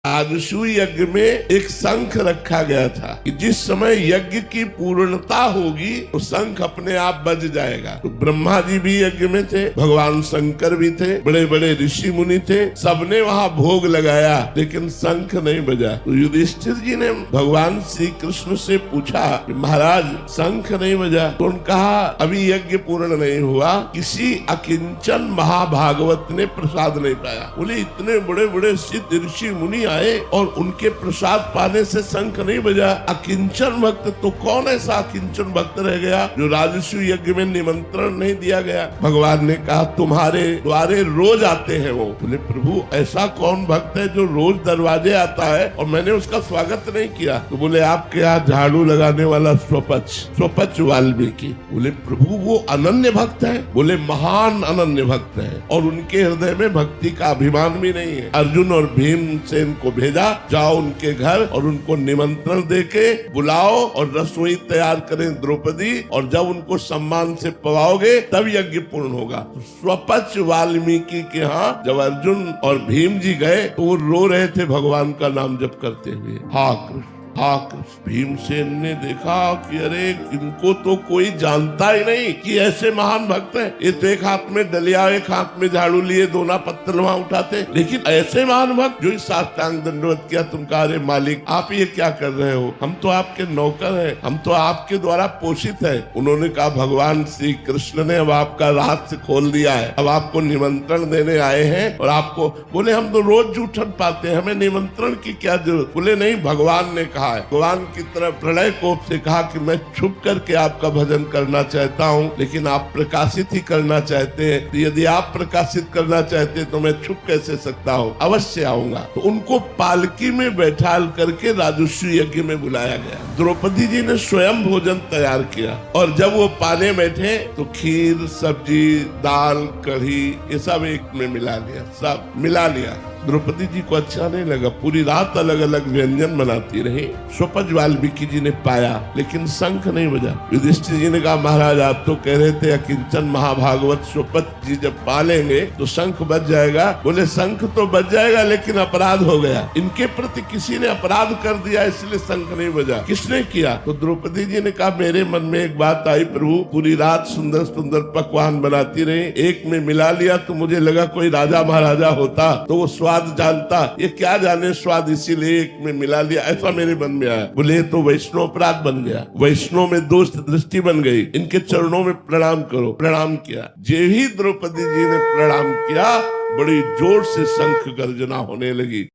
आदशु यज्ञ में एक शंख रखा गया था कि जिस समय यज्ञ की पूर्णता होगी तो शंख अपने आप बज जाएगा। तो ब्रह्मा जी भी यज्ञ में थे, भगवान शंकर भी थे, बड़े बड़े ऋषि मुनि थे, सबने वहां भोग लगाया लेकिन शंख नहीं बजा। तो युधिष्ठिर जी ने भगवान श्री कृष्ण से पूछा, महाराज शंख नहीं बजा। तो उन्होंने कहा अभी यज्ञ पूर्ण नहीं हुआ, किसी अकिंचन महाभागवत ने प्रसाद नहीं पाया। बोले इतने बड़े बड़े सिद्ध ऋषि मुनि आए और उनके प्रसाद पाने से शंख नहीं बजा। अकिंचन भक्त तो कौन ऐसा अकिंचन भक्त रह गया जो राजस्व यज्ञ में निमंत्रण नहीं दिया गया। भगवान ने कहा तुम्हारे द्वारे रोज आते हैं वो। बोले प्रभु ऐसा कौन भक्त है जो रोज दरवाजे आता है और मैंने उसका स्वागत नहीं किया। तो बोले आपके यहाँ झाड़ू लगाने वाला स्वपच वाल्मीकि। बोले प्रभु वो अनन्य भक्त है। बोले महान अनन्य भक्त है और उनके हृदय में भक्ति का अभिमान भी नहीं है। अर्जुन और भीमसेन को भेजा, जाओ उनके घर और उनको निमंत्रण देके बुलाओ और रसोई तैयार करें द्रौपदी, और जब उनको सम्मान से पवाओगे तब यज्ञ पूर्ण होगा। तो स्वपच वाल्मीकि के यहाँ जब अर्जुन और भीम जी गए तो वो रो रहे थे भगवान का नाम जप करते हुए, हा कृष्ण हाँ कृष्ण। भीमसेन ने देखा कि अरे इनको तो कोई जानता ही नहीं कि ऐसे महान भक्त हैं। ये तो एक हाथ में डलिया एक हाथ में झाड़ू लिए दोना पत्थर वहां उठाते, लेकिन ऐसे महान भक्त जो इस साष्टांग दंडवत किया। तुम कहा अरे मालिक आप ये क्या कर रहे हो, हम तो आपके नौकर हैं, हम तो आपके द्वारा पोषित है। उन्होंने कहा भगवान श्री कृष्ण ने अब आपका रहस्य खोल दिया है, अब आपको निमंत्रण देने आए हैं और आपको। बोले हम तो रोज जूठन पाते हैं, हमें निमंत्रण की क्या जरूरत। बोले नहीं भगवान ने कहा, भगवान की तरफ प्रलय कोप से कहा कि मैं छुप करके आपका भजन करना चाहता हूँ, लेकिन आप प्रकाशित ही करना चाहते हैं। तो यदि आप प्रकाशित करना चाहते हैं तो मैं छुप कैसे सकता हूँ, अवश्य आऊंगा। तो उनको पालकी में बैठाल करके राजस्व यज्ञ में बुलाया गया। द्रौपदी जी ने स्वयं भोजन तैयार किया और जब वो पाने बैठे तो खीर सब्जी दाल कढ़ी ये सब एक में मिला लिया, सब मिला लिया। द्रौपदी जी को अच्छा नहीं लगा, पूरी रात अलग अलग व्यंजन बनाती रही। स्वपच वाल्मीकि जी ने पाया लेकिन शंख नहीं बजा। युधिष्ठिर जी ने कहा महाराज आप तो कह रहे थे अकिंचन महाभागवत स्वपच जी जब पालेंगे तो शंख बज जाएगा। बोले शंख तो बज जाएगा लेकिन अपराध हो गया, इनके प्रति किसी ने अपराध कर दिया इसलिए शंख नहीं बजा। किसने किया? तो द्रौपदी जी ने कहा मेरे मन में एक बात आई प्रभु, पूरी रात सुंदर सुंदर पकवान बनाती रही, एक में मिला लिया तो मुझे लगा कोई राजा महाराजा होता तो वो स्वाद जानता, ये क्या जाने स्वाद, इसीलिए एक में मिला लिया, ऐसा मेरे मन में आया। बोले तो वैष्णव अपराध बन गया, वैष्णव में दोष दृष्टि बन गई, इनके चरणों में प्रणाम करो। प्रणाम किया। जे ही द्रौपदी जी ने प्रणाम किया बड़ी जोर से शंख गर्जना होने लगी।